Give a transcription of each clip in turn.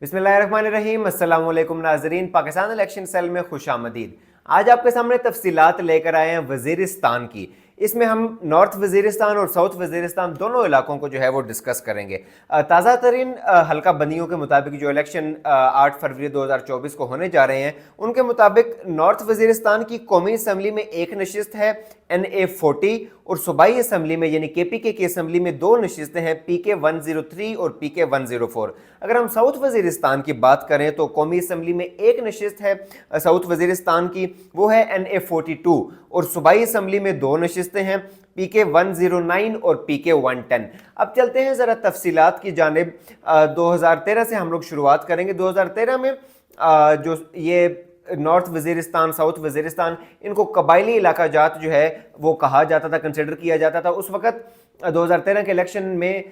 बिस्मिल्लाहिर्रहमानिर्रहीम। अस्सलाम वालेकुम नाज़रीन, पाकिस्तान इलेक्शन सेल में खुश आमदीद। आज आपके सामने तफसीलात लेकर आए हैं वज़ीरिस्तान की। इसमें हम नॉर्थ वज़ीरिस्तान और साउथ वज़ीरिस्तान दोनों इलाकों को जो है वो डिस्कस करेंगे। ताज़ा तरीन हल्का बंदियों के मुताबिक जो इलेक्शन 8 फरवरी 2024 को होने जा रहे हैं, उनके मुताबिक नॉर्थ वज़ीरिस्तान की कौमी असम्बली में एक नशिस्त है NA40 और सूबाई असम्बली में यानी KPK की असम्बली में दो नशिस्तें हैं PK 103 और PK 104। अगर हम साउथ वज़ीरिस्तान की बात करें तो कौमी असम्बली में एक नशिस्त है साउथ वज़ीरिस्तान की, वो है NA42 और सूबाई असम्बली में दो नशिस्तें हैं PK 109 और PK 110। अब चलते हैं ज़रा तफसीलात की जानिब। 2013 से हम लोग शुरुआत करेंगे। 2013 में जो ये नॉर्थ वज़ीरिस्तान, साउथ वज़ीरिस्तान, इनको कबायली इलाका जात जो है वो कहा जाता था, कंसिडर किया जाता था। उस वक़्त 2013 के इलेक्शन में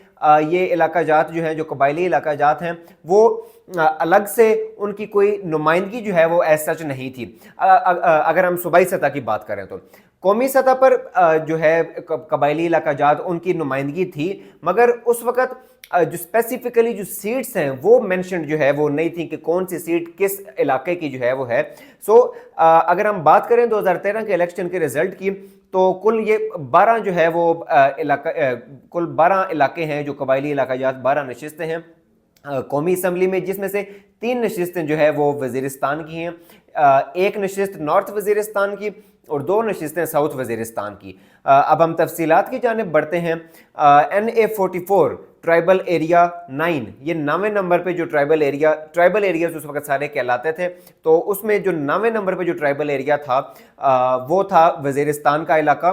ये इलाका जात जो है, जो कबायली इलाका जात हैं, वो अलग से उनकी कोई नुमाइंदगी जो है वो एज सच नहीं थी। अगर हम सूबाई सतह की बात करें तो कौमी सतह पर जो है कबायली इलाका जात उनकी नुमाइंदगी थी, मगर उस वक़्त जो स्पेसिफिकली जो सीट्स हैं वो मेंशन जो है वो नहीं थी कि कौन सी सीट किस इलाके की जो है वो है। अगर हम बात करें 2013 के इलेक्शन के रिजल्ट की, तो कुल ये 12 जो है वो कुल 12 इलाके हैं जो कबायली इलाका जात, 12 नशिस्तें हैं कौमी असम्बली में, जिसमें से 3 नशिस्तें जो है वो वज़ीरिस्तान की हैं, एक नशिस्त नॉर्थ वज़ीरिस्तान की और 2 नशिस्तें साउथ वज़ीरिस्तान की। अब हम तफसीलात की जानिब बढ़ते हैं। NA44 ट्राइबल एरिया 9, ये 9वें नंबर पे जो ट्राइबल एरियाज उस वक्त सारे कहलाते थे, तो उसमें जो 9वें नंबर पे जो ट्राइबल एरिया था वो था वज़ीरिस्तान का इलाका,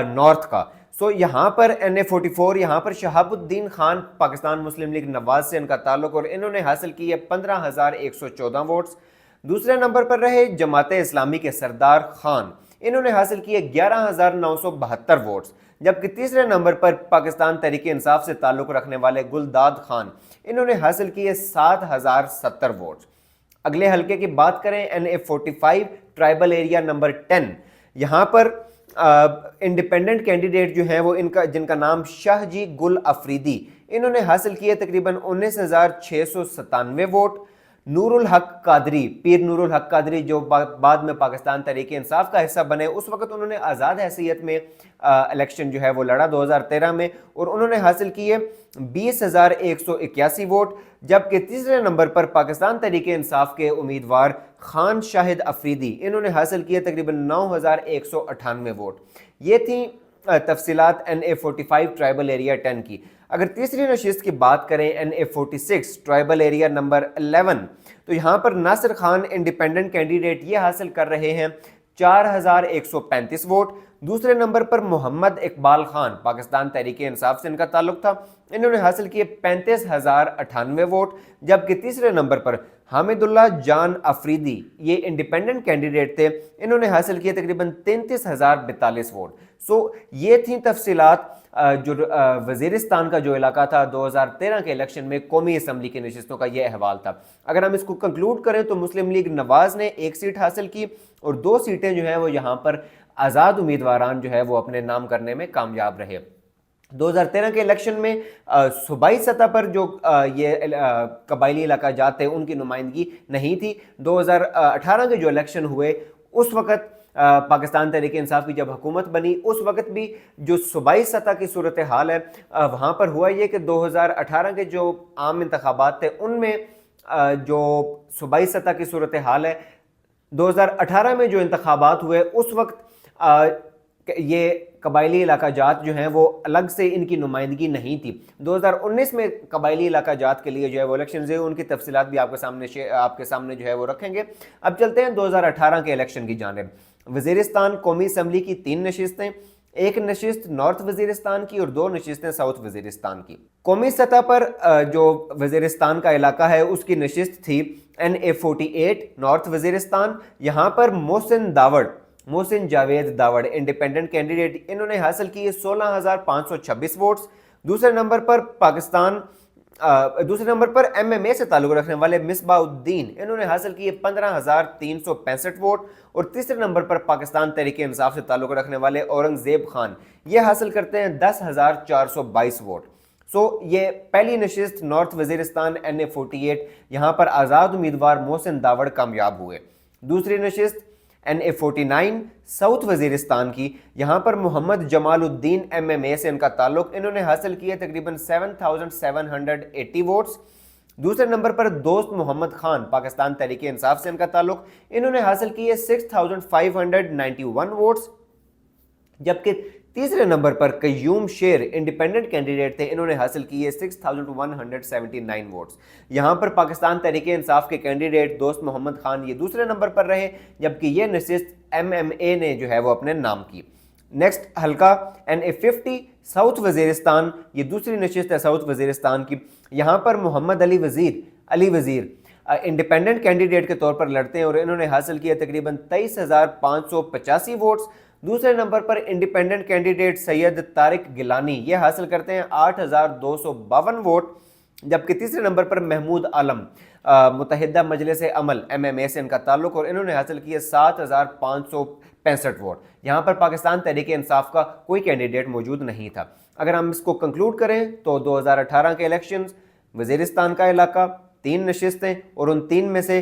नॉर्थ का। यहाँ पर NA44, यहाँ पर शहाबुद्दीन खान पाकिस्तान मुस्लिम लीग नवाज से इनका ताल्लुक और इन्होंने हासिल किए 15,114 वोट्स। दूसरे नंबर पर रहे जमाते इस्लामी के सरदार खान, इन्होंने हासिल किए 11,972 वोट्स। जबकि तीसरे नंबर पर पाकिस्तान तहरीक इंसाफ से ताल्लुक़ रखने वाले गुलदाद खान, इन्होंने हासिल किए 7,070 वोट्स। अगले हल्के की बात करें NA45 ट्राइबल एरिया नंबर 10, यहाँ पर इंडिपेंडेंट कैंडिडेट जो हैं वो जिनका नाम शाहजी गुल अफरीदी, इन्होंने हासिल किए तकरीबन 19,697 वोट। नूरुल हक कादरी, पीर नूरुल हक कादरी, जो बाद में पाकिस्तान तहरीक इंसाफ का हिस्सा बने, उस वक्त उन्होंने आज़ाद हैसियत में इलेक्शन जो है वो लड़ा 2013 में और उन्होंने हासिल किए 20,181 वोट। जबकि तीसरे नंबर पर पाकिस्तान तहरीक इंसाफ के उम्मीदवार खान शाहिद अफरीदी, इन्होंने हासिल किए तकरीबन 9,198 वोट। ये थी तफसीलात NA45 ट्राइबल एरिया 10 की। अगर तीसरी नशिस्त की बात करें NA46 ट्राइबल एरिया नंबर 11, तो यहाँ पर नासिर खान इंडिपेंडेंट कैंडिडेट ये हासिल कर रहे हैं 4,135 वोट। दूसरे नंबर पर मोहम्मद इकबाल खान, पाकिस्तान तहरीक इंसाफ से इनका ताल्लुक था, इन्होंने हासिल किए 35,098 वोट। जबकि तीसरे नंबर पर हामिदुल्लाह जान अफरीदी, ये इंडिपेंडेंट कैंडिडेट थे, इन्होंने हासिल किए तकरीबन 33,042 वोट। ये थी तफसीलात जो वज़ीरिस्तान का जो इलाका था 2013 के इलेक्शन में कौमी असम्बली की नशिस्तों का ये अहवाल था। अगर हम इसको कंक्लूड करें तो मुस्लिम लीग नवाज ने 1 सीट हासिल की और 2 सीटें जो हैं वो यहाँ पर आज़ाद उम्मीदवारान जो है वो अपने नाम करने में कामयाब रहे। 2013 के इलेक्शन में सूबाई सतह पर जो ये कबायली इलाका जाते उनकी नुमाइंदगी नहीं थी। 2018 के जो इलेक्शन हुए उस वक़्त पाकिस्तान तहरीक इंसाफ की जब हुकूमत बनी, उस वक़्त भी जो सूबाई सतह की सूरत हाल है वहाँ पर हुआ ये कि 2018 के जो आम इंतखाबात थे उनमें जो सूबाई सतह की सूरत हाल है, 2018 में जो इंतखाबात हुए उस वक्त ये कबायली इलाका जात जो हैं वो अलग से इनकी नुमाइंदगी नहीं थी। 2019 में कबायली इलाका जात के लिए जो है वो इलेक्शन है, उनकी तफसीलात भी आपके सामने जो है वो रखेंगे। अब चलते हैं 2018 के इलेक्शन की जानिब। वज़ीरिस्तान कौमी असम्बली की 3 नशिस्तें, एक नशिस्त नॉर्थ वज़ीरिस्तान की और 2 नशिस्तें साउथ वज़ीरिस्तान की। कौमी सतह पर जो वज़ीरिस्तान का इलाका है उसकी नशिस्त थी NA48 नॉर्थ वज़ीरिस्तान। यहाँ पर मोहसिन जावेद दावड़ इंडिपेंडेंट कैंडिडेट, इन्होंने हासिल किए 16,526 वोट्स। दूसरे नंबर पर MMA से ताल्लुक़ रखने वाले मिसबाउद्दीन, इन्होंने हासिल किए 15,365 वोट और तीसरे नंबर पर पाकिस्तान तहरीक इंसाफ से ताल्लुक़ रखने वाले औरंगज़ेब खान, ये हासिल करते हैं 10,422 वोट। سو یہ پہلی نشست نارتھ وزیرستان NA48، یہاں پر آزاد امیدوار محسن داوڑ کامیاب ہوئے۔ دوسری نشست NA49 ساؤتھ وزیرستان کی، یہاں پر محمد جمال الدین MMA سے ان کا تعلق، انہوں نے حاصل کیے تقریباً 7780 ووٹس۔ دوسرے نمبر پر دوست محمد خان پاکستان تحریک انصاف سے ان کا تعلق، انہوں نے حاصل کیے 6591 ووٹس۔ جبکہ تیسرے نمبر پر قیوم شیر انڈیپینڈنٹ کینڈیڈیٹ تھے، انہوں نے حاصل کیے 6179 ووٹس۔ یہاں پر پاکستان تحریک انصاف کے کینڈیڈیٹ دوست محمد خان یہ دوسرے نمبر پر رہے، جبکہ یہ نشست MMA نے جو ہے وہ اپنے نام کی۔ نیکسٹ حلقہ NA50 ساؤتھ وزیرستان، یہ دوسری نشست ہے ساؤتھ وزیرستان کی، یہاں پر محمد علی وزیر انڈیپینڈنٹ کینڈیڈیٹ کے طور پر لڑتے ہیں اور انہوں نے حاصل کیا تقریباً 23,585 ووٹس۔ دوسرے نمبر پر انڈیپینڈنٹ کینڈیڈیٹ سید طارق گیلانی، یہ حاصل کرتے ہیں 8,252 ووٹ، جبکہ تیسرے نمبر پر محمود عالم متحدہ مجلس عمل MMA سے ان کا تعلق، اور انہوں نے حاصل کیے 7,565 ووٹ۔ یہاں پر پاکستان تحریک انصاف کا کوئی کینڈیڈیٹ موجود نہیں تھا۔ اگر ہم اس کو کنکلوڈ کریں تو 2018 کے الیکشنز، وزیرستان کا علاقہ، 3 نشستیں، اور ان 3 میں سے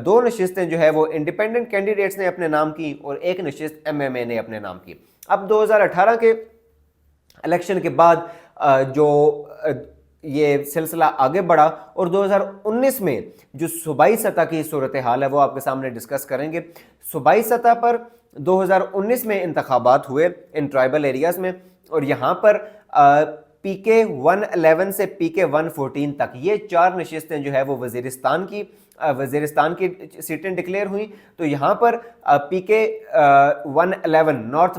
2 نشستیں جو ہے وہ انڈیپینڈنٹ کینڈیڈیٹس نے اپنے نام کی اور 1 نشست MMA نے اپنے نام کی۔ اب 2018 کے الیکشن کے بعد جو یہ سلسلہ آگے بڑھا اور 2019 میں جو صوبائی سطح کی صورتحال ہے وہ آپ کے سامنے ڈسکس کریں گے۔ صوبائی سطح پر 2019 میں انتخابات ہوئے ان ٹرائبل ایریاز میں، اور یہاں پر PK 111 سے PK 114 تک یہ 4 نشستیں جو ہے وہ وزیرستان کی سیٹیں ڈکلیئر ہوئیں۔ تو یہاں پر PK 111 نارتھ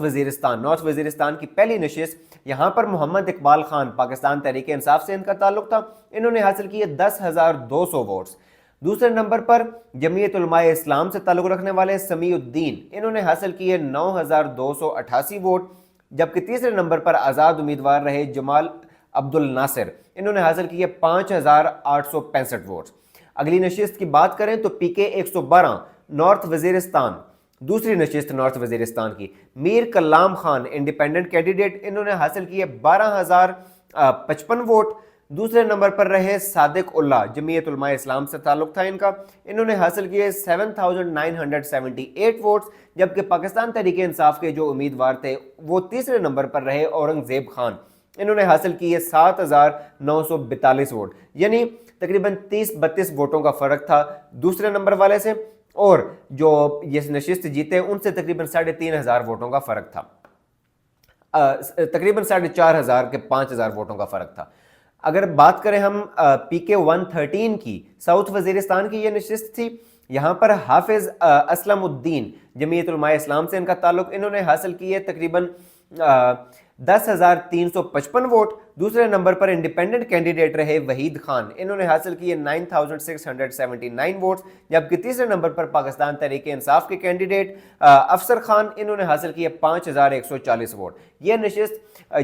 وزیرستان کی پہلی نشست، یہاں پر محمد اقبال خان پاکستان تحریک انصاف سے ان کا تعلق تھا، انہوں نے حاصل کیے 10,200 ووٹس۔ دوسرے نمبر پر جمعیت علماء اسلام سے تعلق رکھنے والے سمیع الدین، انہوں نے حاصل کیے 9,288 ووٹ، جبکہ تیسرے نمبر پر آزاد امیدوار رہے جمال عبد الناصر، انہوں نے حاصل کیے 5,865 ووٹس۔ اگلی نشست کی بات کریں تو PK 112 نارتھ وزیرستان، دوسری نشست نارتھ وزیرستان کی، میر کلام خان انڈیپینڈنٹ کینڈیڈیٹ، انہوں نے حاصل کیے 12,055 ووٹ۔ دوسرے نمبر پر رہے صادق اللہ، جمعیت علماء اسلام سے تعلق تھا ان کا، انہوں نے حاصل کیے 7,978 ووٹس، جبکہ پاکستان تحریک انصاف کے جو امیدوار تھے وہ تیسرے نمبر پر رہے اورنگزیب خان، انہوں نے حاصل کیے 7,942 ووٹ، یعنی تقریباً 30-32 ووٹوں کا فرق تھا دوسرے نمبر والے سے، اور جو یہ نشست جیتے ان سے تقریباً 3,500 ووٹوں کا فرق تھا، تقریباً 4,500 کے 5,000 ووٹوں کا فرق تھا۔ اگر بات کریں ہم PK 113 کی، ساؤتھ وزیرستان کی یہ نشست تھی، یہاں پر حافظ اسلم الدین جمعیت علماء اسلام سے ان کا تعلق، انہوں نے حاصل کیے تقریباً 10,355 ووٹ۔ دوسرے نمبر پر انڈیپینڈنٹ کینڈیڈیٹ رہے وحید خان، انہوں نے حاصل کیے 9,679 ووٹس، جبکہ تیسرے نمبر پر پاکستان تحریک انصاف کے کینڈیڈیٹ افسر خان، انہوں نے حاصل کیے 5,140 ووٹ۔ یہ نشست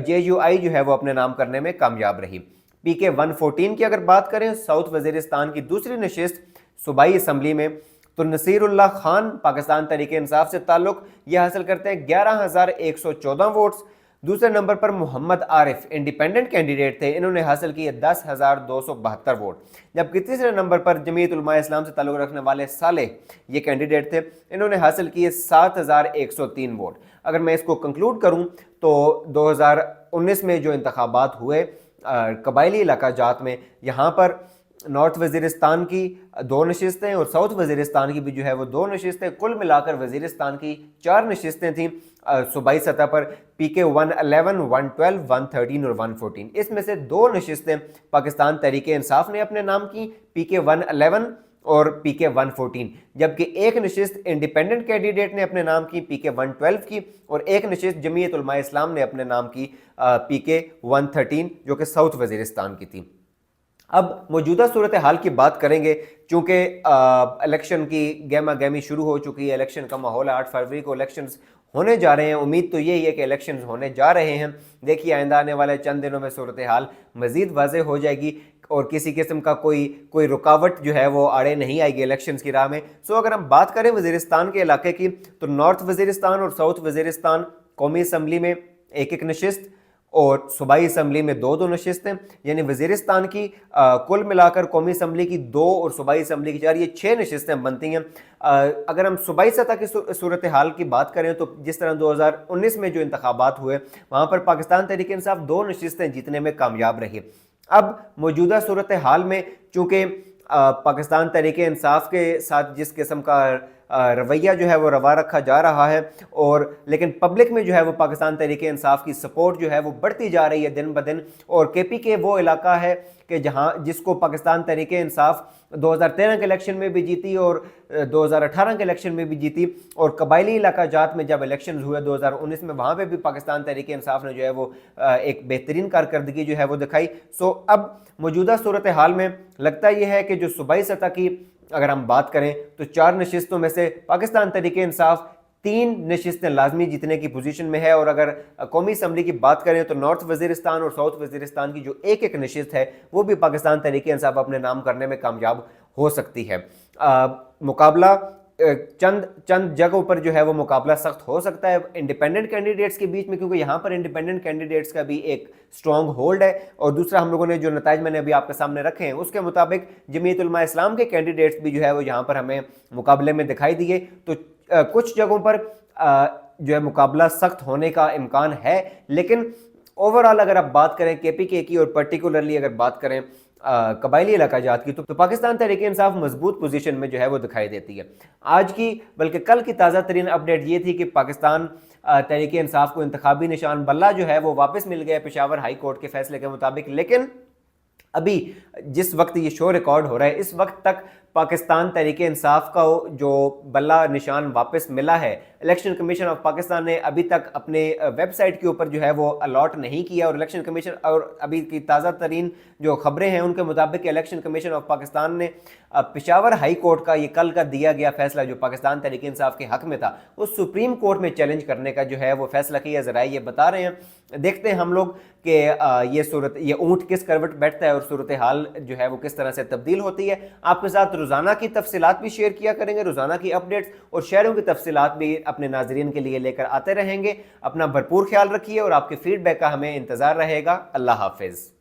JUI جو ہے وہ اپنے نام کرنے میں کامیاب رہی۔ PK 114 کی اگر بات کریں، ساؤتھ وزیرستان کی دوسری نشست صوبائی اسمبلی میں، تو نصیر اللہ خان پاکستان تحریک انصاف سے تعلق، یہ حاصل کرتے ہیں 11,114 ووٹس۔ دوسرے نمبر پر محمد عارف انڈیپینڈنٹ کینڈیڈیٹ تھے، انہوں نے حاصل کیے 10,272 ووٹ، جبکہ تیسرے نمبر پر جمعیت علماء اسلام سے تعلق رکھنے والے صالح یہ کینڈیڈیٹ تھے، انہوں نے حاصل کیے 7,103 ووٹ۔ اگر میں اس کو کنکلوڈ کروں تو 2019 میں جو انتخابات ہوئے قبائلی علاقہ جات میں، یہاں پر نارتھ وزیرستان کی 2 نشستیں اور ساؤتھ وزیرستان کی بھی جو ہے وہ 2 نشستیں، کل ملا کر وزیرستان کی 4 نشستیں تھیں صوبائی سطح پر، PK 111 112 113 اور 114۔ اس میں سے 2 نشستیں پاکستان تحریک انصاف نے اپنے نام کی، PK 111 اور PK 114، جبکہ 1 نشست انڈیپینڈنٹ کینڈیڈیٹ نے اپنے نام کی PK 112 کی، اور 1 نشست جمعیت علماء اسلام نے اپنے نام کی PK 113 جو کہ ساؤتھ وزیرستان کی تھی۔ اب موجودہ صورتحال کی بات کریں گے، چونکہ الیکشن کی گہما گہمی شروع ہو چکی ہے، الیکشن کا ماحول ہے، 8 فروری کو الیکشنز ہونے جا رہے ہیں، امید تو یہی ہے کہ الیکشنز ہونے جا رہے ہیں۔ دیکھیے آئندہ آنے والے چند دنوں میں صورتحال مزید واضح ہو جائے گی اور کسی قسم کا کوئی رکاوٹ جو ہے وہ آڑے نہیں آئے گی الیکشنز کی راہ میں۔ اگر ہم بات کریں وزیرستان کے علاقے کی، تو نارتھ وزیرستان اور ساؤتھ وزیرستان قومی اسمبلی میں 1 نشست، और सूबाई असम्बली में 2 नशिस्तें, यानी वज़ीरिस्तान की कुल मिलाकर कौमी असम्बली की 2 और सूबाई असम्बली की 4, ये 6 नशिस्तें बनती हैं। अगर हम सूबाई सतह की सूरत हाल की बात करें तो जिस तरह 2019 में जो इंतखाबात हुए वहाँ पर पाकिस्तान तहरीक इंसाफ 2 नशिस्तें जीतने में कामयाब रही। अब मौजूदा सूरत हाल में चूँकि पाकिस्तान तहरीक इंसाफ के साथ जिस किस्म का रवैया जो है वो रवा रखा जा रहा है, और लेकिन पब्लिक में जो है वो पाकिस्तान तहरीक इंसाफ की सपोर्ट जो है वो बढ़ती जा रही है दिन ब दिन। और KPK वो इलाका है कि जहां जिसको पाकिस्तान तहरीक इंसाफ 2013 के इलेक्शन में भी जीती और 2018 के इलेक्शन में भी जीती, और कबायली इलाका जात में जब इलेक्शन हुए 2019 में वहाँ पे भी पाकिस्तान तहरीक इंसाफ ने जो है वो एक बेहतरीन कारकर्दगी जो है वो दिखाई। सो अब मौजूदा सूरत हाल में लगता यह है कि जो सूबाई सतह की अगर हम बात करें तो 4 नशिस्तों में से पाकिस्तान तहरीक इंसाफ 3 नशिस्तें लाजमी जीतने की पोजीशन में है, और अगर कौमी असम्बली की बात करें तो नॉर्थ वज़ीरिस्तान और साउथ वज़ीरिस्तान की जो एक नशिस्त है वो भी पाकिस्तान तहरीक इंसाफ अपने नाम करने में कामयाब हो सकती है। मुकाबला चंद जगहों पर जो है वो मुकाबला सख्त हो सकता है इंडिपेंडेंट कैंडिडेट्स के बीच में, क्योंकि यहाँ पर इंडिपेंडेंट कैंडिडेट्स का भी एक स्ट्रॉन्ग होल्ड है। और दूसरा, हम लोगों ने जो नताइज मैंने अभी आपके सामने रखे हैं उसके मुताबिक जमीयत उलमा इस्लाम के कैंडिडेट्स भी जो है वो यहाँ पर हमें मुकाबले में दिखाई दिए। तो कुछ जगहों पर जो है मुकाबला सख्त होने का इम्कान है, लेकिन ओवरऑल अगर आप बात करें KPK की और पर्टिकुलरली अगर बात करें कबायली इलाका जात की तो पाकिस्तान तहरीक इंसाफ मजबूत पोजीशन में जो है वो दिखाई देती है। आज की बल्कि कल की ताज़ा तरीन अपडेट ये थी कि पाकिस्तान तहरीक इंसाफ को इंतखाबी निशान बल्ला जो है वो वापस मिल गया पेशावर हाई कोर्ट के फैसले के मुताबिक। लेकिन अभी जिस वक्त ये शो रिकॉर्ड हो रहा है इस वक्त तक पाकिस्तान तहरीक इंसाफ का जो बल्ला निशान वापस मिला है, इलेक्शन कमीशन ऑफ पाकिस्तान ने अभी तक अपने वेबसाइट के ऊपर जो है वो अलॉट नहीं किया। और इलेक्शन कमीशन और अभी की ताज़ा तरीन जो खबरें हैं उनके मुताबिक इलेक्शन कमीशन ऑफ पाकिस्तान ने पेशावर हाई कोर्ट का ये कल का दिया गया फैसला जो पाकिस्तान तहरीक इंसाफ के हक में था वो सुप्रीम कोर्ट में चैलेंज करने का जो है वो फैसला किया। ज़राए ये बता रहे हैं, देखते हैं हम लोग कि ये ऊँट किस करवट बैठता है और सूरत हाल जो है वो किस तरह से तब्दील होती है। आपके साथ रोज़ाना की तफसीलात भी शेयर किया करेंगे, रोज़ाना की अपडेट्स और शहरों की तफसीलात भी अपने नाजरीन के लिए लेकर आते रहेंगे। अपना भरपूर ख्याल रखिए और आपके फीडबैक का हमें इंतज़ार रहेगा। अल्लाह हाफिज़।